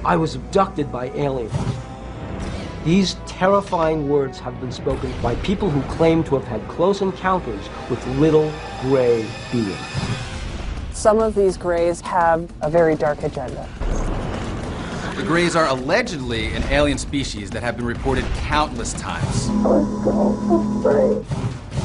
I was abducted by aliens. These terrifying words have been spoken by people who claim to have had close encounters with little gray beings. Some of these Greys have a very dark agenda. The Greys are allegedly an alien species that have been reported countless times.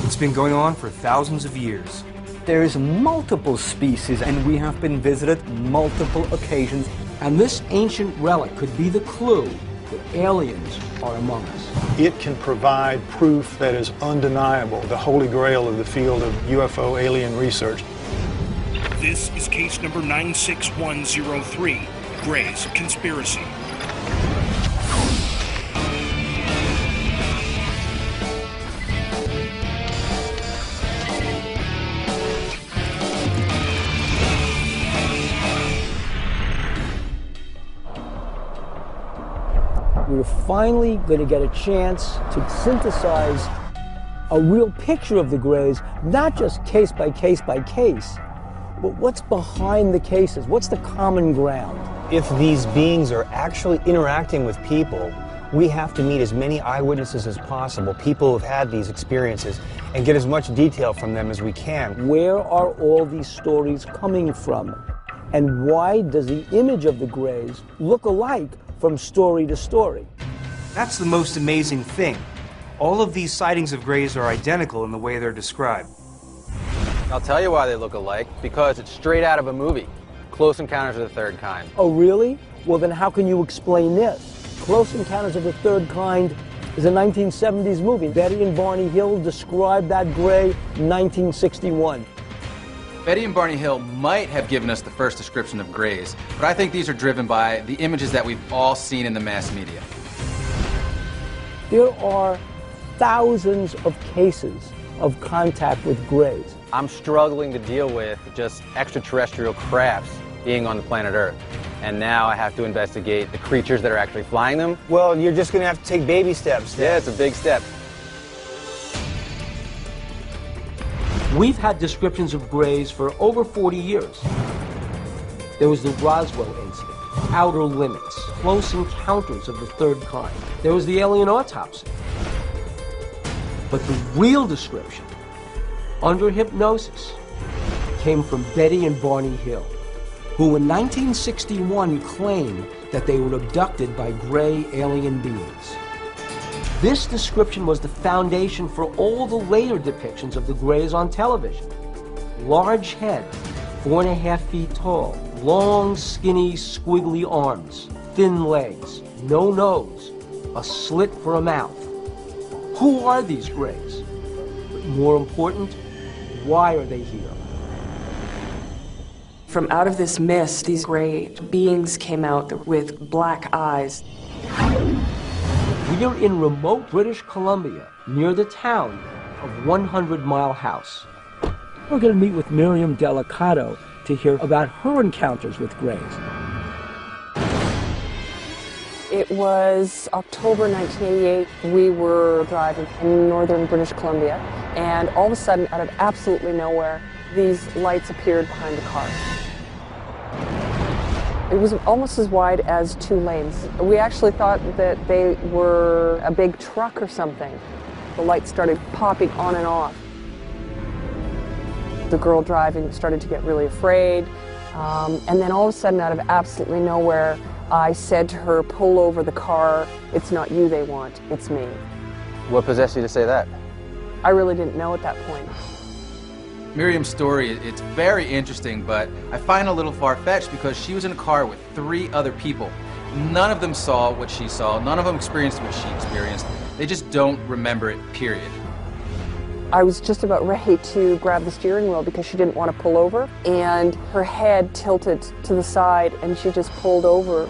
It's been going on for thousands of years. There's multiple species, and we have been visited multiple occasions. And this ancient relic could be the clue that aliens are among us. It can provide proof that is undeniable, the holy grail of the field of UFO alien research. This is case number 96103, Gray's Conspiracy. We're finally going to get a chance to synthesize a real picture of the Greys, not just case by case by case, but what's behind the cases? What's the common ground? If these beings are actually interacting with people, we have to meet as many eyewitnesses as possible, people who've had these experiences, and get as much detail from them as we can. Where are all these stories coming from? And why does the image of the Greys look alike from story to story? That's the most amazing thing. All of these sightings of Greys are identical in the way they're described. I'll tell you why they look alike, because it's straight out of a movie, Close Encounters of the Third Kind. Oh, really? Well, then how can you explain this? Close Encounters of the Third Kind is a 1970s movie. Betty and Barney Hill described that Grey in 1961. Betty and Barney Hill might have given us the first description of Greys, but I think these are driven by the images that we've all seen in the mass media. There are thousands of cases of contact with Greys. I'm struggling to deal with just extraterrestrial crafts being on the planet Earth. And now I have to investigate the creatures that are actually flying them. Well, you're just going to have to take baby steps. Yeah, it's a big step. We've had descriptions of Greys for over 40 years. There was the Roswell incident, Outer Limits, Close Encounters of the Third Kind. There was the alien autopsy. But the real description, under hypnosis, came from Betty and Barney Hill, who in 1961 claimed that they were abducted by gray alien beings. This description was the foundation for all the later depictions of the Greys on television. Large head, 4.5 feet tall, long, skinny, squiggly arms, thin legs, no nose, a slit for a mouth. Who are these Greys? But more important, why are they here? From out of this mist, these gray beings came out with black eyes. We are in remote British Columbia, near the town of 100 Mile House. We're going to meet with Miriam Delicato to hear about her encounters with Greys. It was October 1988. We were driving in northern British Columbia, and all of a sudden, out of absolutely nowhere, these lights appeared behind the car. It was almost as wide as 2 lanes. We actually thought that they were a big truck or something. The lights started popping on and off. The girl driving started to get really afraid. And then all of a sudden, out of absolutely nowhere, I said to her, pull over the car. It's not you they want, it's me. What possessed you to say that? I really didn't know at that point. Miriam's story, it's very interesting, but I find it a little far-fetched because she was in a car with 3 other people. None of them saw what she saw. None of them experienced what she experienced. They just don't remember it, period. I was just about ready to grab the steering wheel because she didn't want to pull over, and her head tilted to the side and she just pulled over.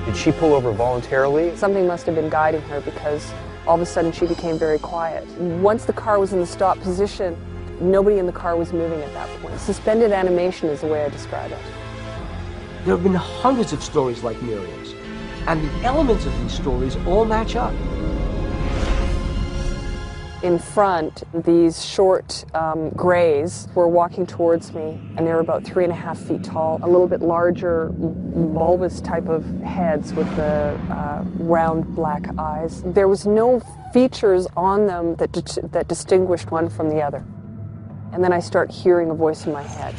Did she pull over voluntarily? Something must have been guiding her because all of a sudden she became very quiet. Once the car was in the stop position, nobody in the car was moving at that point. Suspended animation is the way I describe it. There have been hundreds of stories like Miriam's, and the elements of these stories all match up. In front, these short grays were walking towards me, and they were about 3.5 feet tall, a little bit larger, bulbous type of heads with the round black eyes. There was no features on them that distinguished one from the other. And then I start hearing a voice in my head.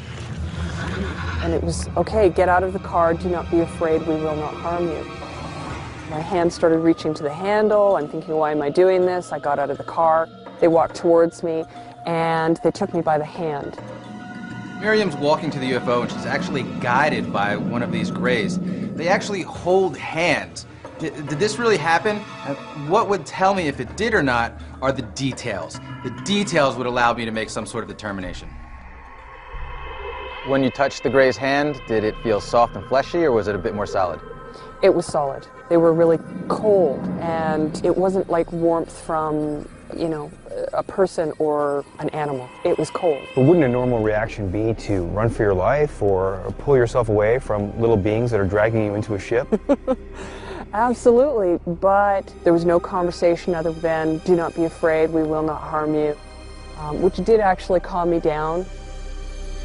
And it was, okay, get out of the car, do not be afraid, we will not harm you. My hand started reaching to the handle. I'm thinking, why am I doing this? I got out of the car. They walked towards me, and they took me by the hand. Miriam's walking to the UFO, and she's actually guided by one of these grays. They actually hold hands. Did this really happen? What would tell me if it did or not are the details. The details would allow me to make some sort of determination. When you touched the gray's hand, did it feel soft and fleshy, or was it a bit more solid? It was solid. They were really cold, and it wasn't like warmth from, you know, a person or an animal. It was cold. But wouldn't a normal reaction be to run for your life or pull yourself away from little beings that are dragging you into a ship? Absolutely, but there was no conversation other than, do not be afraid, we will not harm you, which did actually calm me down.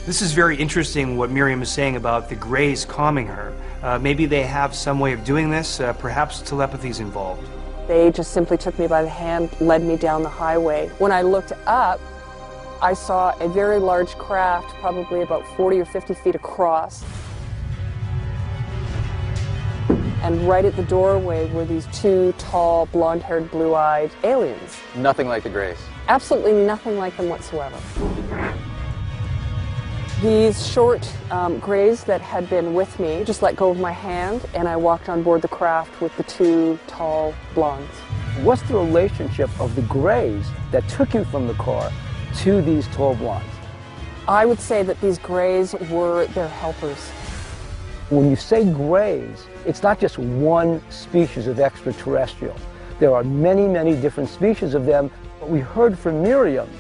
This is very interesting what Miriam is saying about the grays calming her. Maybe they have some way of doing this, perhaps telepathy's involved. They just simply took me by the hand, led me down the highway. When I looked up, I saw a very large craft, probably about 40 or 50 feet across. And right at the doorway were these two tall, blonde-haired, blue-eyed aliens. Nothing like the grays. Absolutely nothing like them whatsoever. These short grays that had been with me just let go of my hand, and I walked on board the craft with the two tall blondes. What's the relationship of the grays that took you from the car to these tall blondes? I would say that these grays were their helpers. When you say grays, it's not just one species of extraterrestrial. There are many, many different species of them. What we heard from Miriam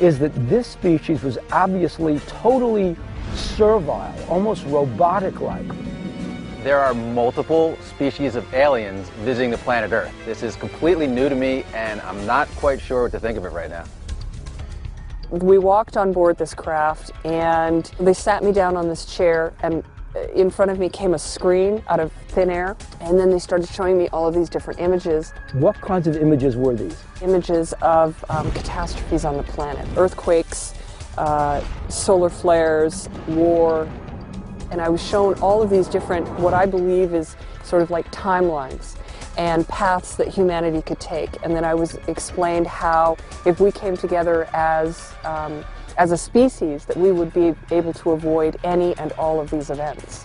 is that this species was obviously totally servile, almost robotic-like. There are multiple species of aliens visiting the planet Earth. This is completely new to me, and I'm not quite sure what to think of it right now. We walked on board this craft, and they sat me down on this chair, and in front of me came a screen out of thin air, and then they started showing me all of these different images. What kinds of images were these? Images of catastrophes on the planet. Earthquakes, solar flares, war, and I was shown all of these different, what I believe is sort of like timelines and paths that humanity could take. And then I was explained how if we came together as a species, that we would be able to avoid any and all of these events.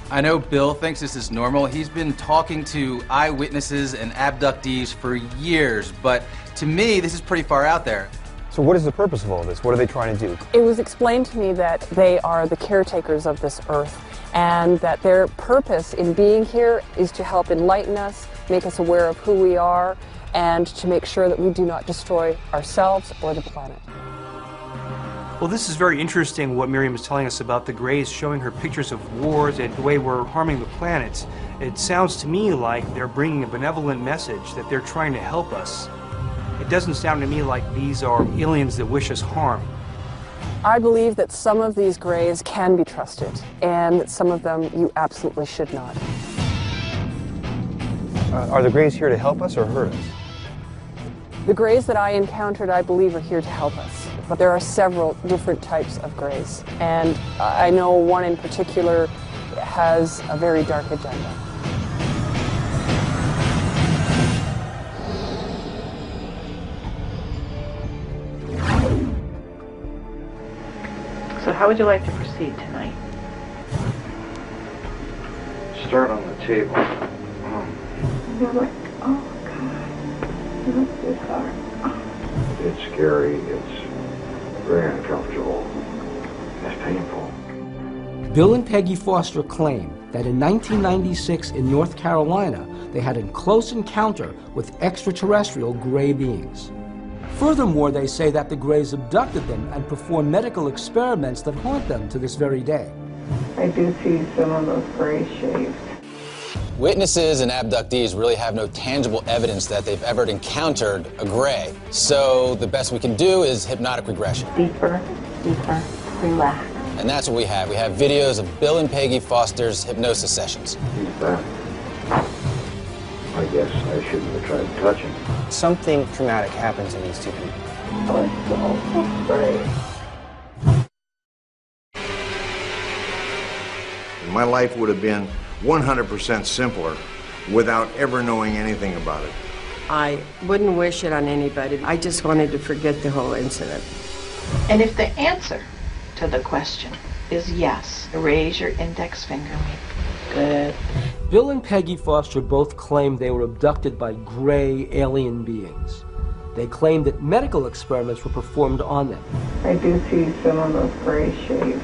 I know Bill thinks this is normal. He's been talking to eyewitnesses and abductees for years, but to me, this is pretty far out there. So what is the purpose of all this? What are they trying to do? It was explained to me that they are the caretakers of this earth, and that their purpose in being here is to help enlighten us, make us aware of who we are, and to make sure that we do not destroy ourselves or the planet. Well, this is very interesting what Miriam is telling us about the grays, showing her pictures of wars and the way we're harming the planet. It sounds to me like they're bringing a benevolent message, that they're trying to help us. It doesn't sound to me like these are aliens that wish us harm. I believe that some of these grays can be trusted, and that some of them you absolutely should not. Are the grays here to help us or hurt us? The grays that I encountered, I believe, are here to help us. But there are several different types of grays, and I know one in particular has a very dark agenda. So how would you like to proceed tonight? Start on the table. You're like, oh God, that's so hard. It's scary, it's very uncomfortable, it's painful. Bill and Peggy Foster claim that in 1996 in North Carolina, they had a close encounter with extraterrestrial gray beings. Furthermore, they say that the Greys abducted them and performed medical experiments that haunt them to this very day. I do see some of those gray shapes. Witnesses and abductees really have no tangible evidence that they've ever encountered a gray. So the best we can do is hypnotic regression. Deeper, deeper, relax. And that's what we have. We have videos of Bill and Peggy Foster's hypnosis sessions. He's back. I guess I shouldn't have tried touching. Something traumatic happened to these two people. I'm so afraid. My life would have been 100% simpler without ever knowing anything about it. I wouldn't wish it on anybody. I just wanted to forget the whole incident. And if the answer to the question is yes, raise your index finger. Good. Bill and Peggy Foster both claimed they were abducted by gray alien beings. They claimed that medical experiments were performed on them. I do see some of those gray shades.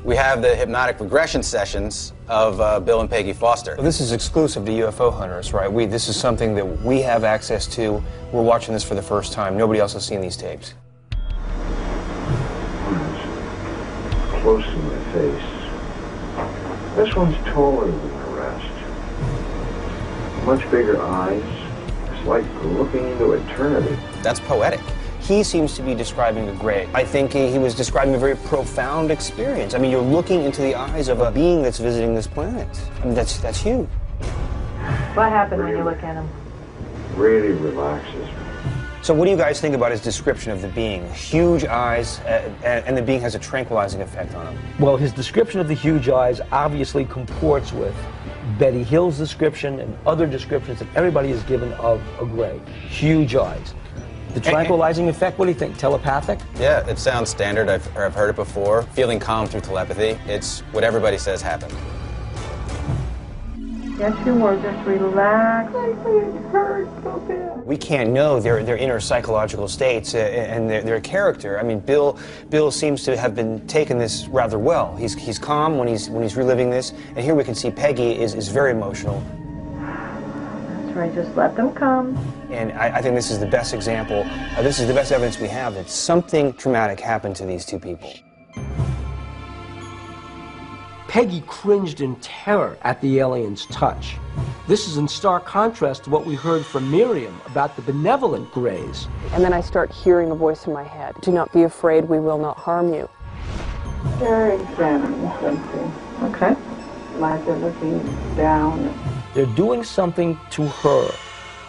We have the hypnotic regression sessions of Bill and Peggy Foster. Well, this is exclusive to UFO hunters, right? This is something that we have access to. We're watching this for the first time. Nobody else has seen these tapes. One's close to my face. This one's taller than the rest. Much bigger eyes. It's like looking into eternity. That's poetic. He seems to be describing a gray. I think he was describing a very profound experience. I mean, you're looking into the eyes of a being that's visiting this planet. I mean, that's huge. What happened when you look at him? Really relaxes me. So what do you guys think about his description of the being? Huge eyes, and the being has a tranquilizing effect on him. Well, his description of the huge eyes obviously comports with Betty Hill's description and other descriptions that everybody has given of a gray. Huge eyes. The tranquilizing effect, what do you think? Telepathic? Yeah, it sounds standard. I've heard it before. Feeling calm through telepathy. It's what everybody says happened. Yes, you were. Just relax. It hurts so bad. We can't know their inner psychological states and their character. I mean, Bill seems to have been taking this rather well. He's calm when he's reliving this, and here we can see Peggy is very emotional. That's right. Just let them come. And I think this is the best example. This is the best evidence we have that something traumatic happened to these two people. Peggy cringed in terror at the alien's touch. This is in stark contrast to what we heard from Miriam about the benevolent grays. And then I start hearing a voice in my head. Do not be afraid, we will not harm you. They're examining something. Okay. Like they're looking down. They're doing something to her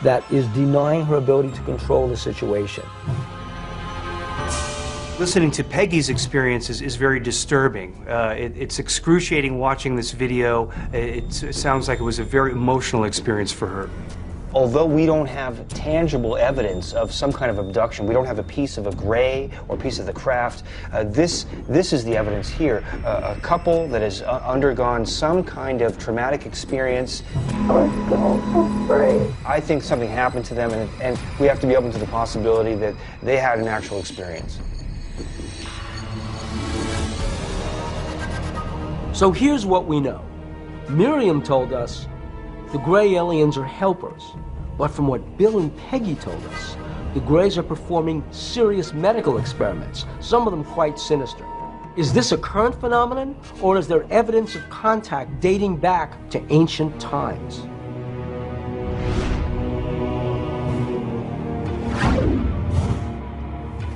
that is denying her ability to control the situation. Listening to Peggy's experiences is very disturbing. It's excruciating watching this video. It sounds like it was a very emotional experience for her. Although we don't have tangible evidence of some kind of abduction, we don't have a piece of a gray or a piece of the craft, this is the evidence here. A couple that has undergone some kind of traumatic experience. I'm so afraid. I think something happened to them, and we have to be open to the possibility that they had an actual experience. So here's what we know. Miriam told us the gray aliens are helpers, but from what Bill and Peggy told us, the grays are performing serious medical experiments, some of them quite sinister. Is this a current phenomenon, or is there evidence of contact dating back to ancient times?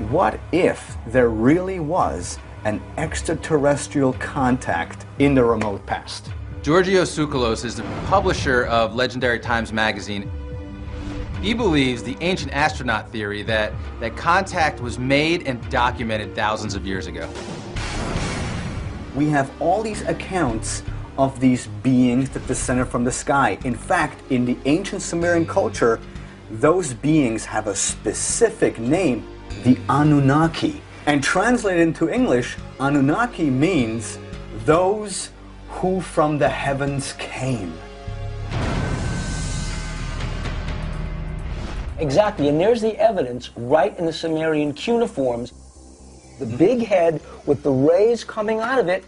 What if there really was an extraterrestrial contact in the remote past? Giorgio Tsoukalos is the publisher of Legendary Times magazine. He believes the ancient astronaut theory that contact was made and documented thousands of years ago. We have all these accounts of these beings that descended from the sky. In fact, in the ancient Sumerian culture, those beings have a specific name, the Anunnaki. And translated into English, Anunnaki means those who from the heavens came. Exactly, and there's the evidence right in the Sumerian cuneiforms. The big head with the rays coming out of it.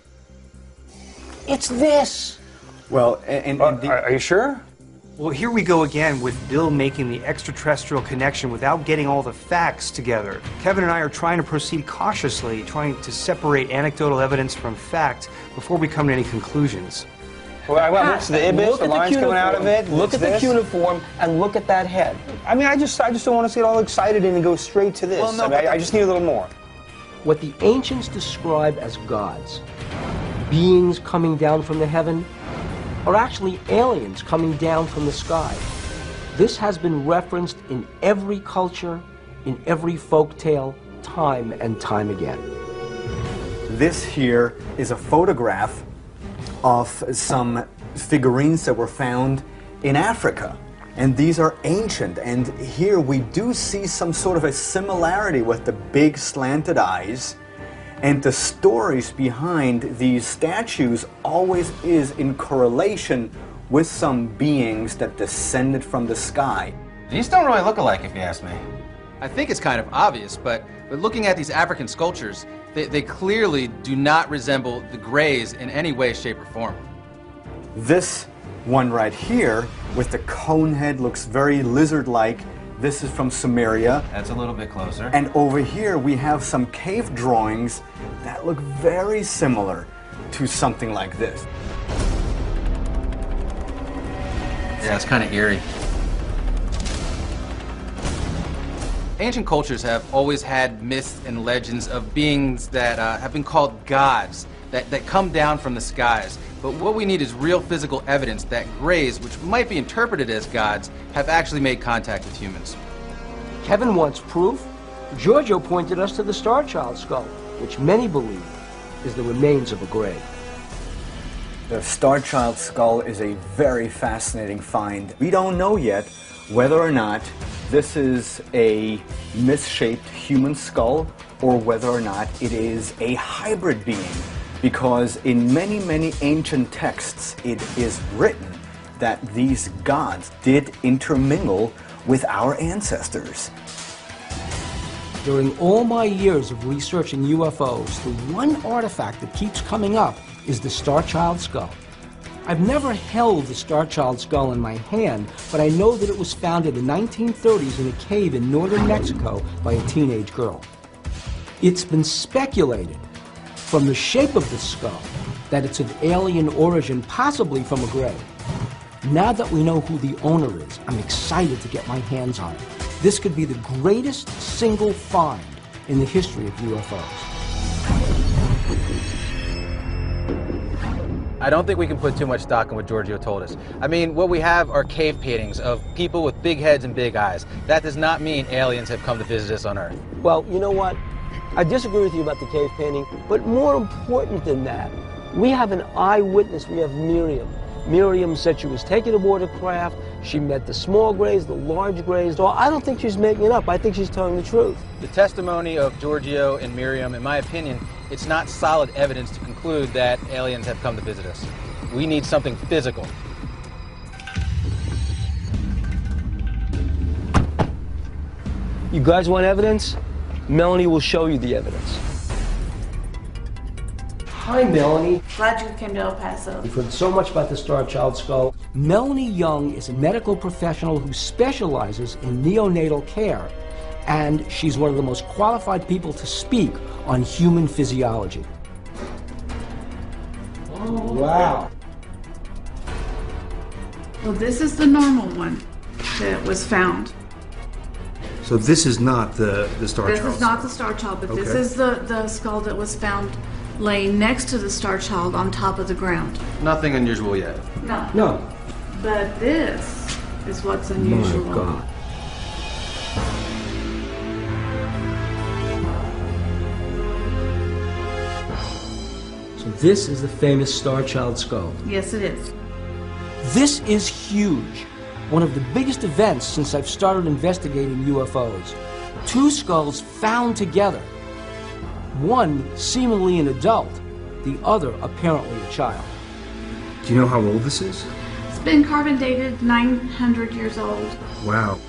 It's this. Well, are you sure? Well, here we go again with Bill making the extraterrestrial connection without getting all the facts together. Kevin and I are trying to proceed cautiously, trying to separate anecdotal evidence from fact before we come to any conclusions. What's the ibis? Look The at lines coming out of it? Look at the cuneiform and look at that head. I mean, I just don't want to get all excited and go straight to this. Well, no, I mean, I just need a little more. What the ancients describe as gods, beings coming down from the heaven, are actually aliens coming down from the sky. This has been referenced in every culture, in every folk tale, time and time again. This here is a photograph of some figurines that were found in Africa. And these are ancient, and here we do see some sort of a similarity with the big slanted eyes, and the stories behind these statues always is in correlation with some beings that descended from the sky. These don't really look alike, if you ask me. I think it's kind of obvious, but looking at these African sculptures, they clearly do not resemble the Greys in any way, shape, or form. This one right here with the cone head looks very lizard-like. This is from Sumeria. That's a little bit closer. And over here we have some cave drawings that look very similar to something like this. Yeah, it's kind of eerie. Ancient cultures have always had myths and legends of beings that have been called gods, that come down from the skies. But what we need is real physical evidence that Greys, which might be interpreted as gods, have actually made contact with humans. Kevin wants proof. Giorgio pointed us to the STARCHILD skull, which many believe is the remains of a Grey. The STARCHILD skull is a very fascinating find. We don't know yet whether or not this is a misshaped human skull or whether or not it is a hybrid being, because in many, many ancient texts it is written that these gods did intermingle with our ancestors. During all my years of researching UFOs, the one artifact that keeps coming up is the STARCHILD skull. I've never held the STARCHILD skull in my hand, but I know that it was found in the 1930s in a cave in northern Mexico by a teenage girl. It's been speculated, from the shape of the skull, that it's of alien origin, possibly from a Grey. Now that we know who the owner is, I'm excited to get my hands on it. This could be the greatest single find in the history of UFOs. I don't think we can put too much stock in what Giorgio told us. I mean, what we have are cave paintings of people with big heads and big eyes. That does not mean aliens have come to visit us on Earth. Well, you know what? I disagree with you about the cave painting, but more important than that, we have an eyewitness. We have Miriam. Miriam said she was taken aboard a craft. She met the small Greys, the large Greys. So I don't think she's making it up. I think she's telling the truth. The testimony of Giorgio and Miriam, in my opinion, it's not solid evidence to conclude that aliens have come to visit us. We need something physical. You guys want evidence? Melanie will show you the evidence. Hi, Melanie. Glad you came to El Paso. We've heard so much about the STARCHILD skull. Melanie Young is a medical professional who specializes in neonatal care, and she's one of the most qualified people to speak on human physiology. Oh. Wow. Well, this is the normal one that was found. So this is not the STARCHILD? This is not the STARCHILD, but okay. This is the skull that was found laying next to the STARCHILD on top of the ground. Nothing unusual yet. No. No. But this is what's unusual. My God. So this is the famous STARCHILD skull. Yes, it is. This is huge. One of the biggest events since I've started investigating UFOs. Two skulls found together. One seemingly an adult, the other apparently a child. Do you know how old this is? It's been carbon dated 900 years old. Wow.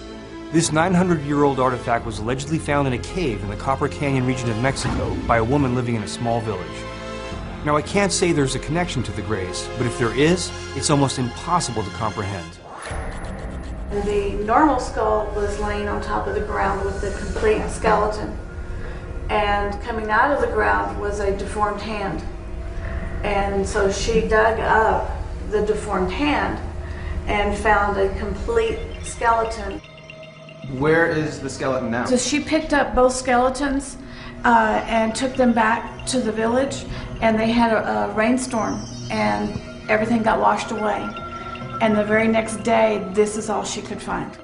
This 900-year-old artifact was allegedly found in a cave in the Copper Canyon region of Mexico by a woman living in a small village. Now, I can't say there's a connection to the Greys, but if there is, it's almost impossible to comprehend. The normal skull was laying on top of the ground with the complete skeleton. And coming out of the ground was a deformed hand. And so she dug up the deformed hand and found a complete skeleton. Where is the skeleton now? So she picked up both skeletons and took them back to the village, and they had a rainstorm and everything got washed away. And the very next day, this is all she could find.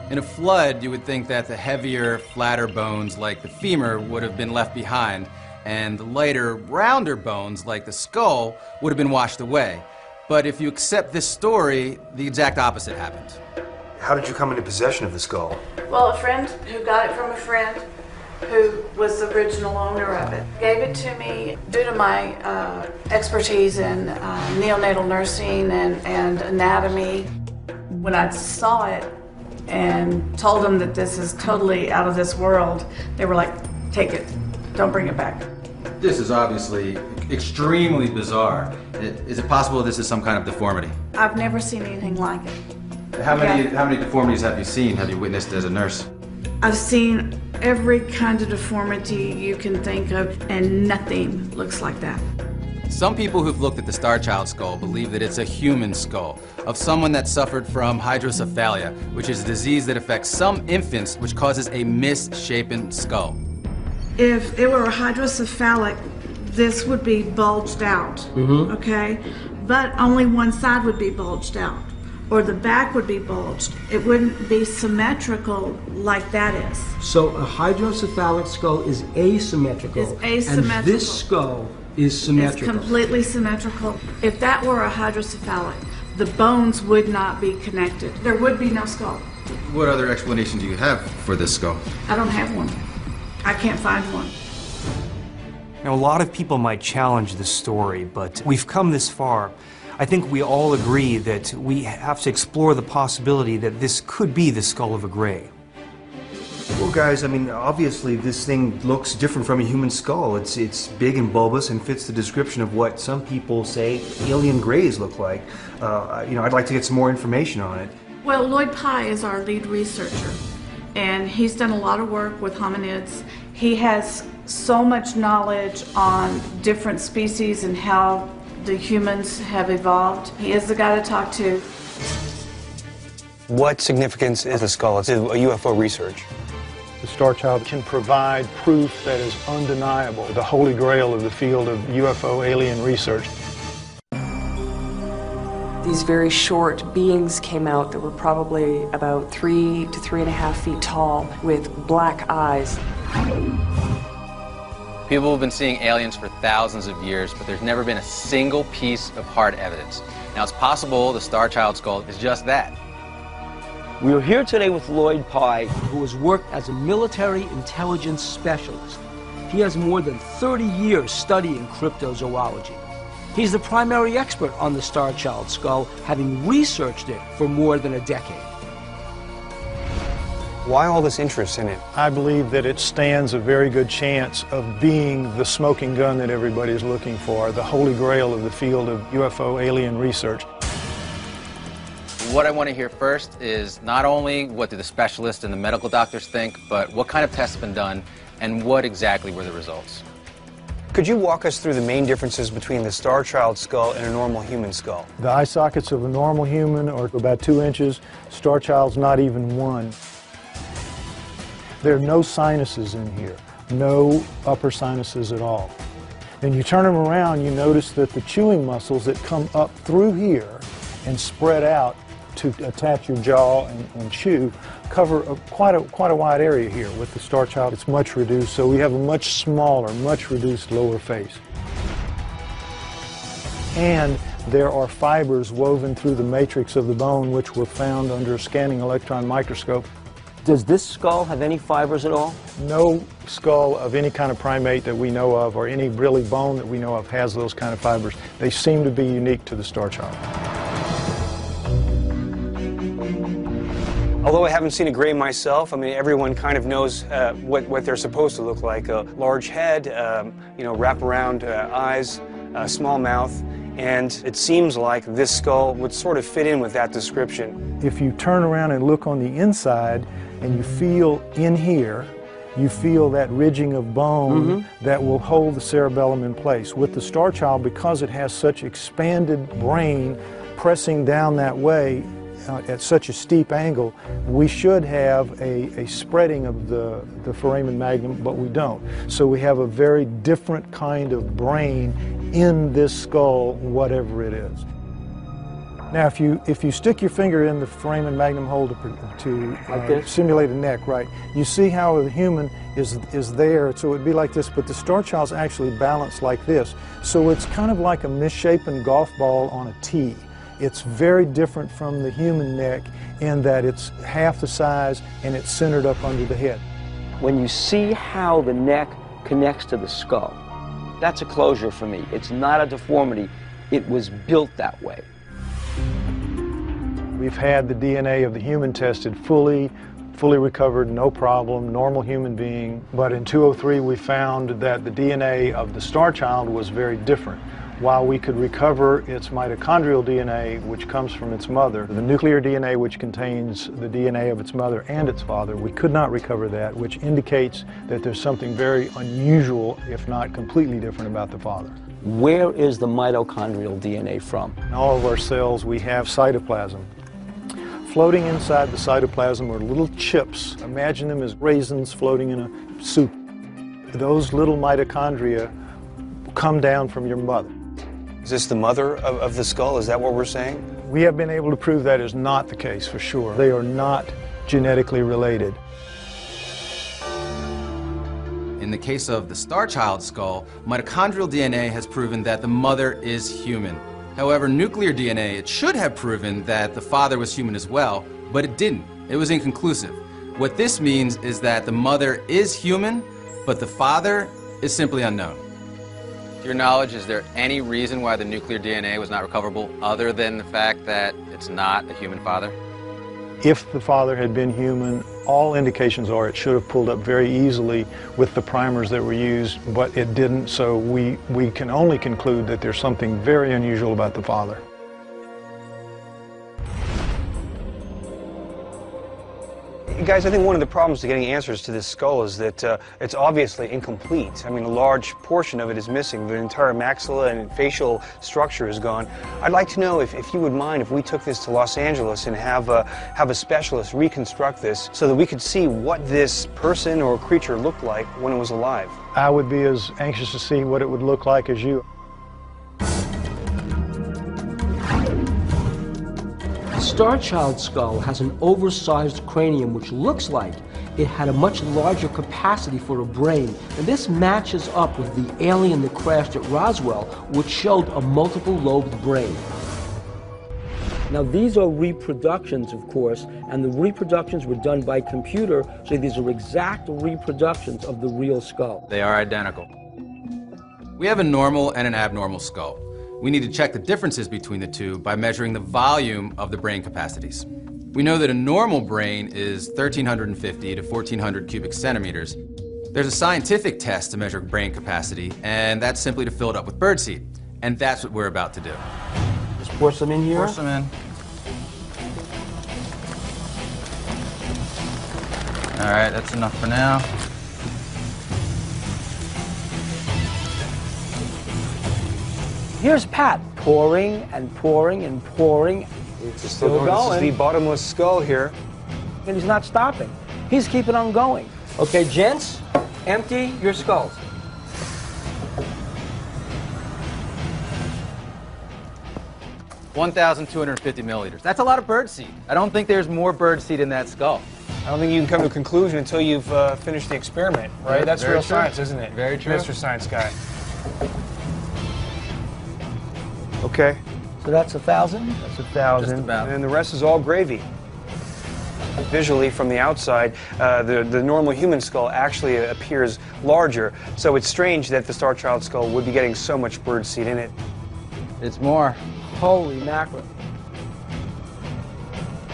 In a flood, you would think that the heavier, flatter bones like the femur would have been left behind, and the lighter, rounder bones like the skull would have been washed away. But if you accept this story, the exact opposite happened. How did you come into possession of the skull? Well, a friend who got it from a friend who was the original owner of it gave it to me due to my expertise in neonatal nursing and anatomy. When I saw it and told them that this is totally out of this world, they were like, take it, don't bring it back. This is obviously extremely bizarre. Is it possible this is some kind of deformity? I've never seen anything like it. How many deformities have you seen, have you witnessed as a nurse? I've seen every kind of deformity you can think of, and nothing looks like that. Some people who've looked at the STARCHILD skull believe that it's a human skull of someone that suffered from hydrocephalia, which is a disease that affects some infants, which causes a misshapen skull. If it were a hydrocephalic, this would be bulged out, okay? But only one side would be bulged out, or the back would be bulged. It wouldn't be symmetrical like that is. So a hydrocephalic skull is asymmetrical. It's asymmetrical. And this skull is symmetrical. It's completely symmetrical. If that were a hydrocephalic, the bones would not be connected. There would be no skull. What other explanation do you have for this skull? I don't have one. I can't find one. Now, a lot of people might challenge this story, but we've come this far. I think we all agree that we have to explore the possibility that this could be the skull of a Gray. Well, guys, I mean, obviously this thing looks different from a human skull. It's big and bulbous and fits the description of what some people say alien Greys look like. I'd like to get some more information on it. Well, Lloyd Pye is our lead researcher, and he's done a lot of work with hominids. He has so much knowledge on different species and how the humans have evolved. He is the guy to talk to. What significance is the skull? It's a UFO research. The STARCHILD can provide proof that is undeniable, the holy grail of the field of UFO alien research. These very short beings came out that were probably about 3 to 3.5 feet tall with black eyes. People have been seeing aliens for thousands of years, but there's never been a single piece of hard evidence. Now, it's possible the STARCHILD skull is just that. We are here today with Lloyd Pye, who has worked as a military intelligence specialist. He has more than 30 years studying cryptozoology. He's the primary expert on the STARCHILD skull, having researched it for more than a decade. Why all this interest in it? I believe that it stands a very good chance of being the smoking gun that everybody's looking for, the holy grail of the field of UFO alien research. What I want to hear first is not only what do the specialists and the medical doctors think, but what kind of tests have been done and what exactly were the results. Could you walk us through the main differences between the STARCHILD skull and a normal human skull? The eye sockets of a normal human are about 2 inches. STARCHILD's not even 1. There are no sinuses in here, no upper sinuses at all. Then you turn them around, you notice that the chewing muscles that come up through here and spread out to attach your jaw and chew cover quite a wide area here. With the STARCHILD, it's much reduced, so we have a much smaller, much reduced lower face. And there are fibers woven through the matrix of the bone, which were found under a scanning electron microscope. Does this skull have any fibers at all? No skull of any kind of primate that we know of, or any really bone that we know of, has those kind of fibers. They seem to be unique to the STARCHILD. Although I haven't seen a Gray myself, I mean, everyone kind of knows what they're supposed to look like. A large head, wraparound eyes, small mouth, and it seems like this skull would sort of fit in with that description. If you turn around and look on the inside and you feel in here, you feel that ridging of bone that will hold the cerebellum in place. With the Starchild, because it has such expanded brain pressing down that way at such a steep angle, we should have a spreading of the foramen magnum, but we don't. So we have a very different kind of brain in this skull, whatever it is. Now, if you stick your finger in the foramen magnum hole to simulate a neck, right, you see how the human is there, so it would be like this, but the Starchild's actually balanced like this. So it's kind of like a misshapen golf ball on a tee. It's very different from the human neck in that it's half the size and it's centered up under the head. When you see how the neck connects to the skull, that's a closure for me. It's not a deformity. It was built that way. We've had the DNA of the human tested fully recovered, no problem, normal human being. But in 203 we found that the DNA of the Starchild was very different. While we could recover its mitochondrial DNA, which comes from its mother, the nuclear DNA, which contains the DNA of its mother and its father, we could not recover that, which indicates that there's something very unusual, if not completely different, about the father. Where is the mitochondrial DNA from? In all of our cells, we have cytoplasm. Floating inside the cytoplasm are little chips. Imagine them as raisins floating in a soup. Those little mitochondria come down from your mother. Is this the mother of the skull? Is that what we're saying? We have been able to prove that is not the case for sure. They are not genetically related. In the case of the Starchild skull, mitochondrial DNA has proven that the mother is human. However, nuclear DNA, it should have proven that the father was human as well, but it didn't. It was inconclusive. What this means is that the mother is human, but the father is simply unknown. To your knowledge, is there any reason why the nuclear DNA was not recoverable other than the fact that it's not a human father? If the father had been human, all indications are it should have pulled up very easily with the primers that were used, but it didn't, so we can only conclude that there's something very unusual about the father. Guys, I think one of the problems to getting answers to this skull is that it's obviously incomplete. I mean, a large portion of it is missing. The entire maxilla and facial structure is gone. I'd like to know if you would mind if we took this to Los Angeles and have a specialist reconstruct this so that we could see what this person or creature looked like when it was alive. I would be as anxious to see what it would look like as you. The Starchild skull has an oversized cranium which looks like it had a much larger capacity for a brain, and this matches up with the alien that crashed at Roswell, which showed a multiple-lobed brain. Now these are reproductions, of course, and the reproductions were done by computer, so these are exact reproductions of the real skull. They are identical. We have a normal and an abnormal skull. We need to check the differences between the two by measuring the volume of the brain capacities. We know that a normal brain is 1,350 to 1,400 cubic centimeters. There's a scientific test to measure brain capacity, and that's simply to fill it up with birdseed. And that's what we're about to do. Just pour some in here? Pour some in. All right, that's enough for now. Here's Pat, pouring and pouring and pouring. It's still going. This is the bottomless skull here. And he's not stopping. He's keeping on going. Okay, gents, empty your skulls. $1,250 milliliters. That's a lot of birdseed. I don't think there's more birdseed in that skull. I don't think you can come to a conclusion until you've finished the experiment, right? That's real science, isn't it? Very true. Mr. Science Guy. Okay. So that's 1,000? That's 1,000. Just about. And then the rest is all gravy. Visually, from the outside, the normal human skull actually appears larger, so it's strange that the Starchild skull would be getting so much birdseed in it. It's more. Holy mackerel.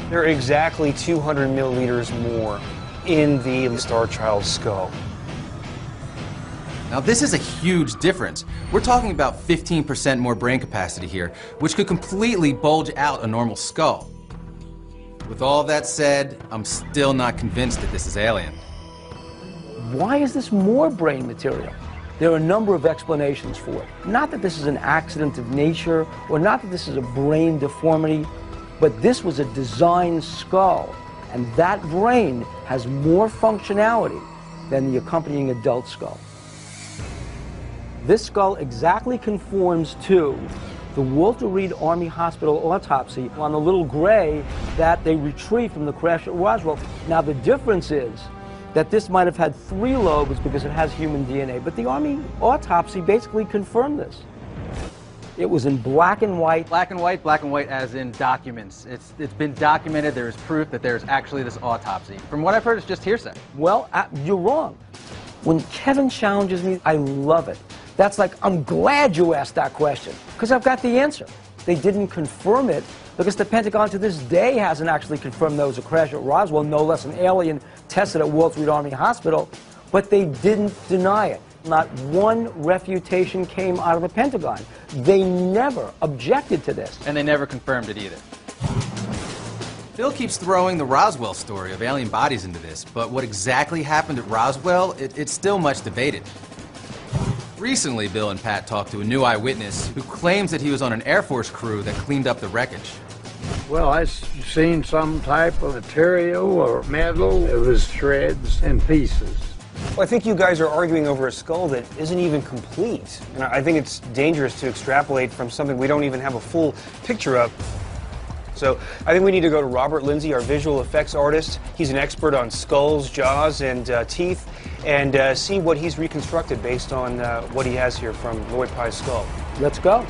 There are exactly 200 milliliters more in the Starchild skull. Now this is a huge difference. We're talking about 15% more brain capacity here, which could completely bulge out a normal skull. With all that said, I'm still not convinced that this is alien. Why is this more brain material? There are a number of explanations for it. Not that this is an accident of nature, or not that this is a brain deformity, but this was a designed skull, and that brain has more functionality than the accompanying adult skull. This skull exactly conforms to the Walter Reed Army Hospital autopsy on the little gray that they retrieved from the crash at Roswell. Now the difference is that this might have had 3 lobes because it has human DNA, but the Army autopsy basically confirmed this. It was in black and white. Black and white as in documents. It's been documented. There is proof that there's actually this autopsy. From what I've heard, it's just hearsay. Well, you're wrong. When Kevin challenges me, I love it. That's like, I'm glad you asked that question, because I've got the answer. They didn't confirm it, because the Pentagon to this day hasn't actually confirmed there was a crash at Roswell, no less an alien tested at Walter Reed Army Hospital, but they didn't deny it. Not one refutation came out of the Pentagon. They never objected to this. And they never confirmed it either. Bill keeps throwing the Roswell story of alien bodies into this, but what exactly happened at Roswell, it's still much debated. Recently, Bill and Pat talked to a new eyewitness who claims that he was on an Air Force crew that cleaned up the wreckage. Well, I seen some type of material or metal. It was shreds and pieces. Well, I think you guys are arguing over a skull that isn't even complete. And I think it's dangerous to extrapolate from something we don't even have a full picture of. So I think we need to go to Robert Lindsay, our visual effects artist. He's an expert on skulls, jaws, and teeth, and see what he's reconstructed based on what he has here from Lloyd Pye's skull. Let's go.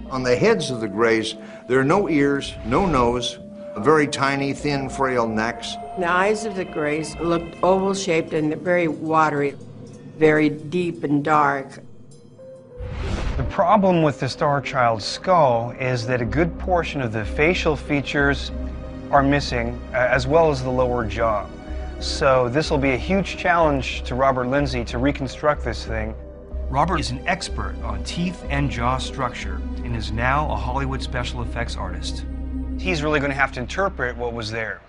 On the heads of the Greys, there are no ears, no nose, very tiny, thin, frail necks. The eyes of the Greys looked oval-shaped and very watery, very deep and dark. The problem with the STARCHILD skull is that a good portion of the facial features are missing, as well as the lower jaw. So this will be a huge challenge to Robert Lindsay to reconstruct this thing. Robert is an expert on teeth and jaw structure and is now a Hollywood special effects artist. He's really going to have to interpret what was there.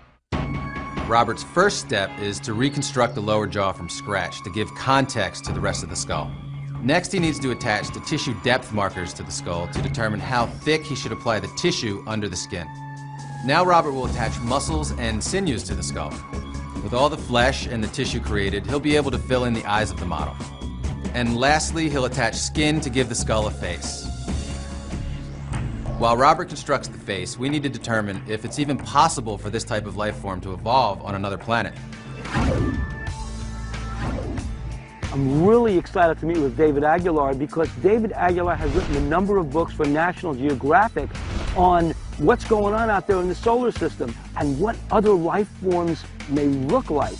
Robert's first step is to reconstruct the lower jaw from scratch to give context to the rest of the skull. Next, he needs to attach the tissue depth markers to the skull to determine how thick he should apply the tissue under the skin. Now Robert will attach muscles and sinews to the skull. With all the flesh and the tissue created, he'll be able to fill in the eyes of the model. And lastly, he'll attach skin to give the skull a face. While Robert constructs the face, we need to determine if it's even possible for this type of life form to evolve on another planet. I'm really excited to meet with David Aguilar because David Aguilar has written a number of books for National Geographic on what's going on out there in the solar system and what other life forms may look like.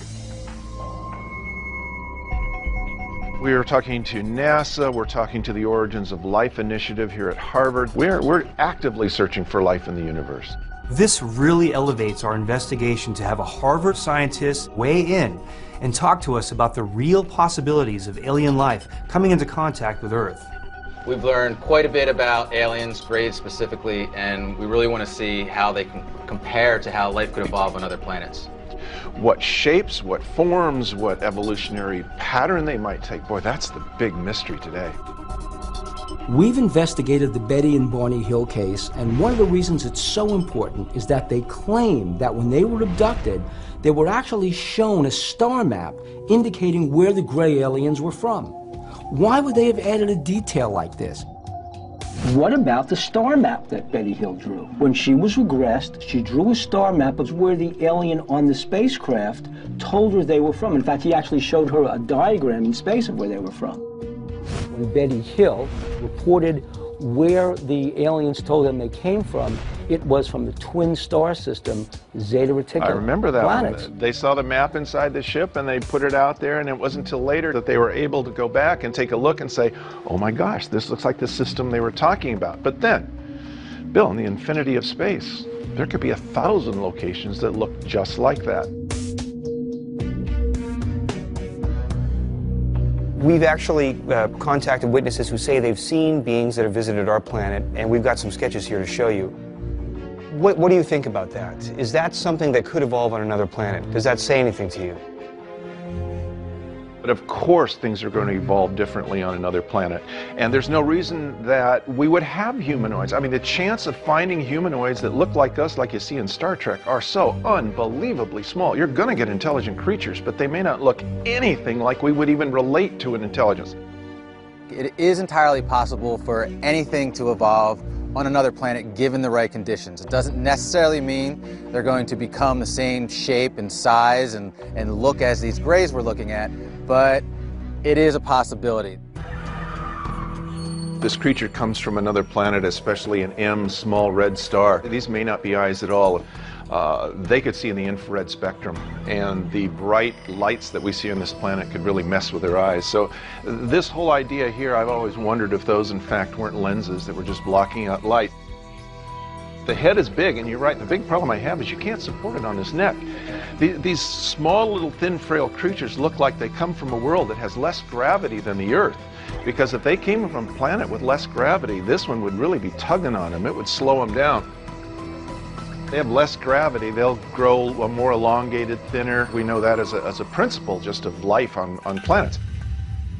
We are talking to NASA, we're talking to the Origins of Life Initiative here at Harvard. We're actively searching for life in the universe. This really elevates our investigation to have a Harvard scientist weigh in and talk to us about the real possibilities of alien life coming into contact with Earth. We've learned quite a bit about aliens, Greys specifically, and we really want to see how they can compare to how life could evolve on other planets. What shapes, what forms, what evolutionary pattern they might take. Boy, that's the big mystery today. We've investigated the Betty and Barney Hill case, and one of the reasons it's so important is that they claim that when they were abducted, they were actually shown a star map indicating where the gray aliens were from. Why would they have added a detail like this? What about the star map that Betty Hill drew? When she was regressed, she drew a star map of where the alien on the spacecraft told her they were from. In fact, he actually showed her a diagram in space of where they were from. When Betty Hill reported where the aliens told them they came from, it was from the twin star system, Zeta Reticuli. I remember that planets. one. They saw the map inside the ship and they put it out there, and it wasn't until later that they were able to go back and take a look and say, oh my gosh, this looks like the system they were talking about. But then, Bill, in the infinity of space, there could be 1,000 locations that look just like that. We've actually contacted witnesses who say they've seen beings that have visited our planet, and we've got some sketches here to show you. What do you think about that? Is that something that could evolve on another planet? Does that say anything to you? But of course things are going to evolve differently on another planet. And there's no reason that we would have humanoids. I mean, the chance of finding humanoids that look like us, like you see in Star Trek, are so unbelievably small. You're going to get intelligent creatures, but they may not look anything like we would even relate to an intelligence. It is entirely possible for anything to evolve on another planet given the right conditions. It doesn't necessarily mean they're going to become the same shape and size and look as these Greys we're looking at, but it is a possibility. This creature comes from another planet, especially an M small red star. These may not be eyes at all. They could see in the infrared spectrum, and the bright lights that we see on this planet could really mess with their eyes. So this whole idea here, I've always wondered if those in fact weren't lenses that were just blocking out light. The head is big, and you're right, the big problem I have is you can't support it on this neck. These small little thin frail creatures look like they come from a world that has less gravity than the Earth, because if they came from a planet with less gravity, this one would really be tugging on them. It would slow them down. They have less gravity, they'll grow a more elongated, thinner. We know that as a principle just of life on planets.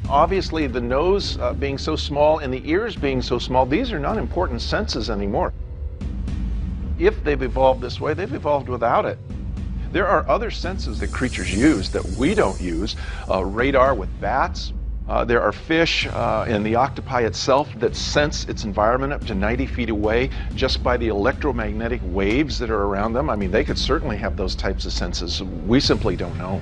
Obviously, the nose being so small and the ears being so small, these are not important senses anymore. If they've evolved this way, they've evolved without it. There are other senses that creatures use that we don't use. Radar with bats. There are fish and the octopi itself that sense its environment up to 90 feet away just by the electromagnetic waves that are around them. I mean, they could certainly have those types of senses. We simply don't know.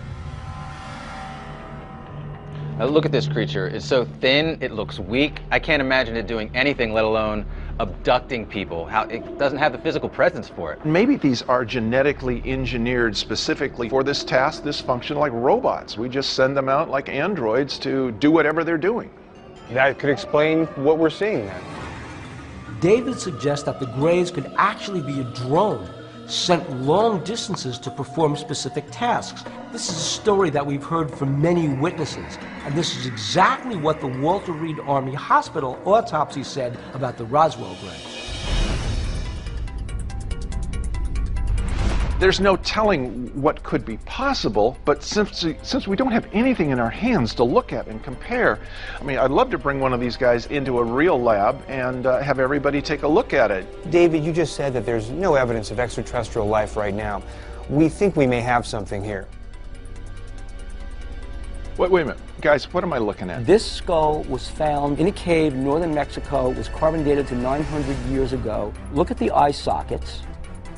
Now look at this creature. It's so thin, it looks weak. I can't imagine it doing anything, let alone abducting people. It doesn't have the physical presence for it. Maybe these are genetically engineered specifically for this task, this function, like robots. We just send them out like androids to do whatever they're doing. That could explain what we're seeing then. David suggests that the Greys could actually be a drone sent long distances to perform specific tasks. This is a story that we've heard from many witnesses, and this is exactly what the Walter Reed Army Hospital autopsy said about the Roswell Greys. There's no telling what could be possible, but since we don't have anything in our hands to look at and compare, I mean, I'd love to bring one of these guys into a real lab and have everybody take a look at it. David, you just said that there's no evidence of extraterrestrial life right now. We think we may have something here. Wait a minute. Guys, what am I looking at? This skull was found in a cave in northern Mexico. It was carbon dated to 900 years ago. Look at the eye sockets.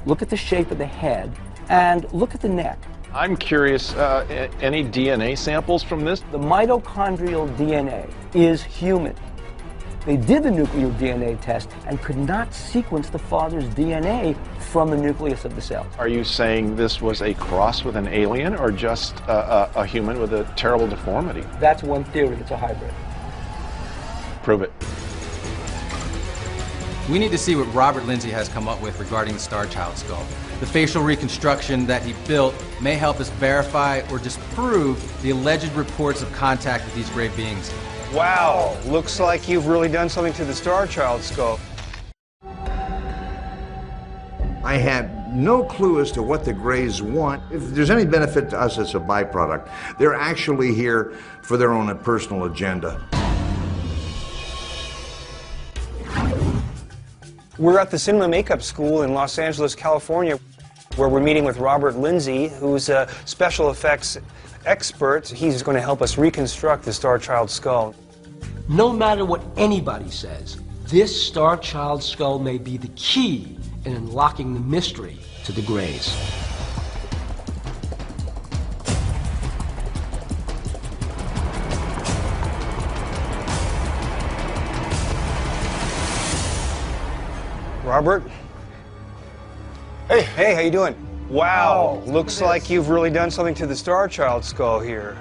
Look at the shape of the head, and look at the neck. I'm curious, any DNA samples from this? The mitochondrial DNA is human. They did the nuclear DNA test and could not sequence the father's DNA from the nucleus of the cell. Are you saying this was a cross with an alien or just a human with a terrible deformity? That's one theory. It's a hybrid. Prove it. We need to see what Robert Lindsay has come up with regarding the STARCHILD skull. The facial reconstruction that he built may help us verify or disprove the alleged reports of contact with these great beings. Wow, looks like you've really done something to the STARCHILD skull. I had no clue as to what the Greys want. If there's any benefit to us, it's a byproduct. They're actually here for their own personal agenda. We're at the Cinema Makeup School in Los Angeles, California, where we're meeting with Robert Lindsay, who's a special effects expert. He's going to help us reconstruct the STARCHILD skull. No matter what anybody says, this STARCHILD skull may be the key in unlocking the mystery to the Greys. Robert? Hey, how you doing? Wow, looks like you've really done something to the STARCHILD skull here.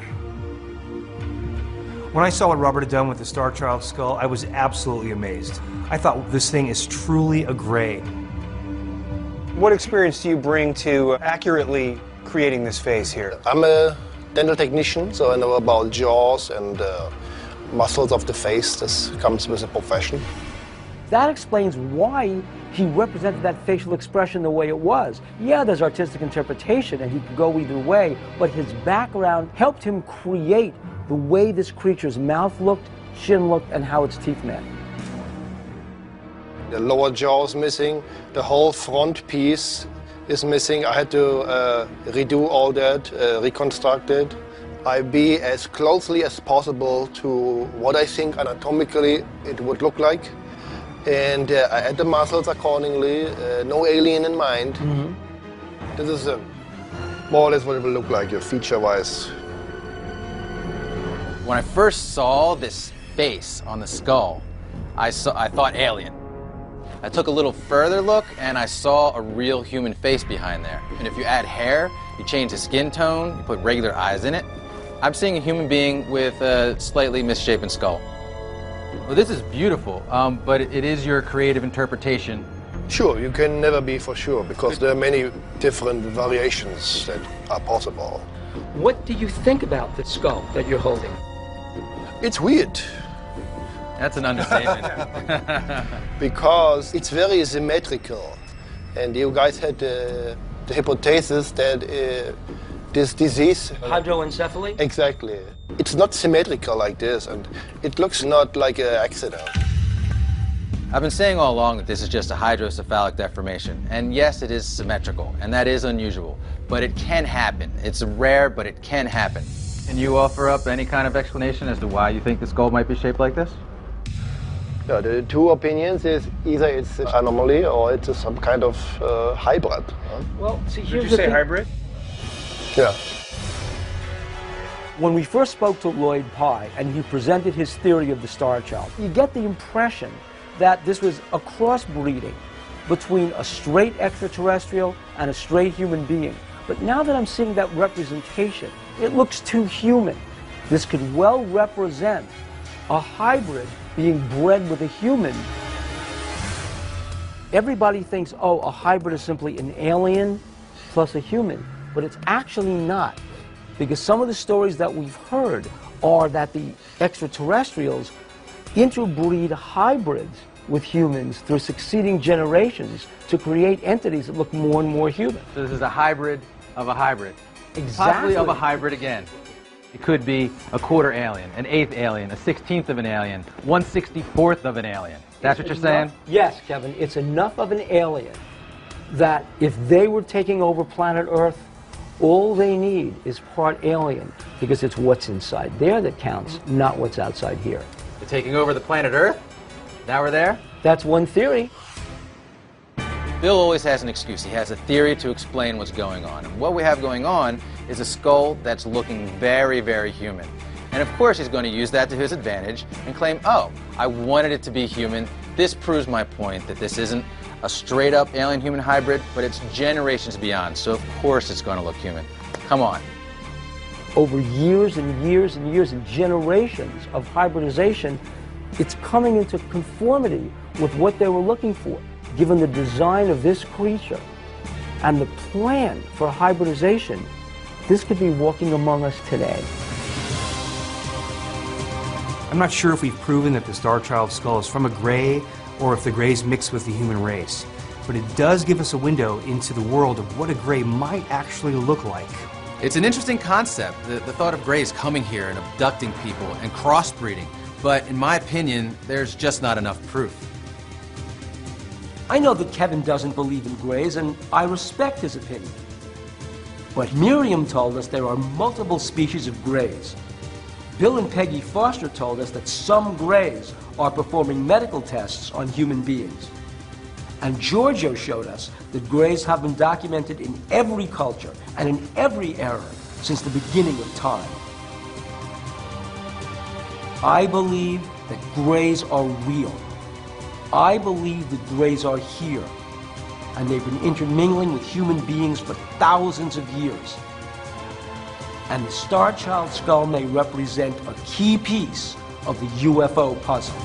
When I saw what Robert had done with the STARCHILD skull, I was absolutely amazed. I thought this thing is truly a Grey. What experience do you bring to accurately creating this face here? I'm a dental technician, so I know about jaws and muscles of the face. This comes with a profession. That explains why he represented that facial expression the way it was. Yeah, there's artistic interpretation, and he could go either way, but his background helped him create the way this creature's mouth looked, chin looked, and how its teeth met. The lower jaw is missing, the whole front piece is missing. I had to redo all that, reconstruct it. I be as closely as possible to what I think anatomically it would look like. And I add the muscles accordingly, no alien in mind. This is more or less what it will look like, feature-wise. When I first saw this face on the skull, I thought alien. I took a little further look and I saw a real human face behind there. And if you add hair, you change the skin tone, you put regular eyes in it, I'm seeing a human being with a slightly misshapen skull. Well, this is beautiful, but it is your creative interpretation. Sure, you can never be for sure because there are many different variations that are possible. What do you think about the skull that you're holding? It's weird. That's an understatement. Because it's very symmetrical. And you guys had the hypothesis that this disease... Hydroencephaly? Exactly. It's not symmetrical like this, and it looks not like an accident. I've been saying all along that this is just a hydrocephalic deformation. And yes, it is symmetrical, and that is unusual. But it can happen. It's rare, but it can happen. Can you offer up any kind of explanation as to why you think the skull might be shaped like this? Yeah, the two opinions is either it's an anomaly or it's some kind of hybrid. Well, see, Did you say hybrid? Yeah. When we first spoke to Lloyd Pye and he presented his theory of the star child, you get the impression that this was a crossbreeding between a straight extraterrestrial and a straight human being. But now that I'm seeing that representation, it looks too human. This could well represent a hybrid being bred with a human. Everybody thinks, oh, a hybrid is simply an alien plus a human, but it's actually not. Because some of the stories that we've heard are that the extraterrestrials interbreed hybrids with humans through succeeding generations to create entities that look more and more human. So this is a hybrid of a hybrid. Exactly. Possibly of a hybrid again. It could be a quarter alien, an eighth alien, a 16th of an alien, 1/64th of an alien. That's what you're saying? Yes, Kevin. It's enough of an alien that if they were taking over planet Earth, all they need is part alien, because it's what's inside there that counts, not what's outside here. They're taking over the planet Earth? Now we're there? That's one theory. Bill always has an excuse. He has a theory to explain what's going on. And what we have going on is a skull that's looking very, very human. And of course he's going to use that to his advantage and claim, oh, I wanted it to be human. This proves my point that this isn't a straight-up alien-human hybrid, but it's generations beyond. So of course it's going to look human. Come on. Over years and years and years and generations of hybridization, it's coming into conformity with what they were looking for. Given the design of this creature and the plan for hybridization, this could be walking among us today. I'm not sure if we've proven that the Starchild skull is from a gray or if the grays mix with the human race, but it does give us a window into the world of what a gray might actually look like. It's an interesting concept, the thought of grays coming here and abducting people and crossbreeding, but in my opinion, there's just not enough proof. I know that Kevin doesn't believe in grays, and I respect his opinion. But Miriam told us there are multiple species of grays. Bill and Peggy Foster told us that some grays are performing medical tests on human beings. And Giorgio showed us that grays have been documented in every culture and in every era since the beginning of time. I believe that grays are real. I believe that grays are here, and they've been intermingling with human beings for thousands of years. And the Starchild skull may represent a key piece of the UFO puzzle.